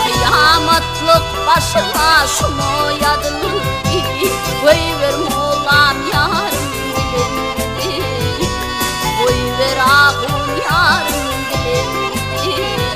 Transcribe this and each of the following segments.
Kıyametlik başıma şumoyadı koyver Molam yarım dilendi, koyver ağım yarım dilendi.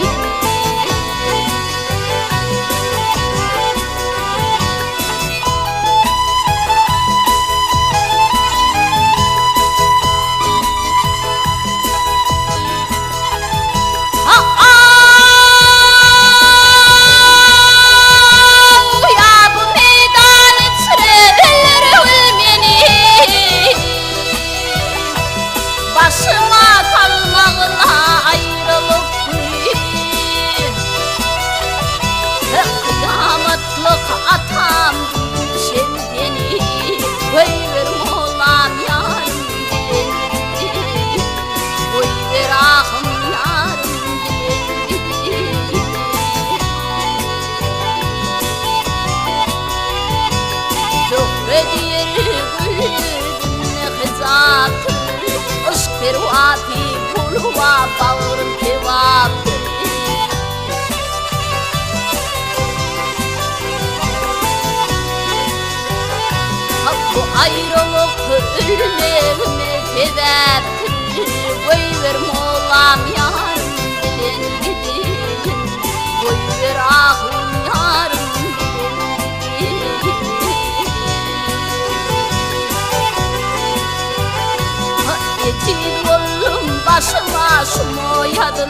Başıma kalmağına ayrılıp kıyametlik atam düşen beni koyver Molam yarım dilendi, koyver ağım yarım dilendi. Dökmediyer gülüne hizatı Pervati pulva bağrım kevaptı. Bu ayrılık ölmeme sebeptir, koyver Molam yarım dilendi, koyver ağım yarım dilendi. Yetim oğlum başıma şumoyadı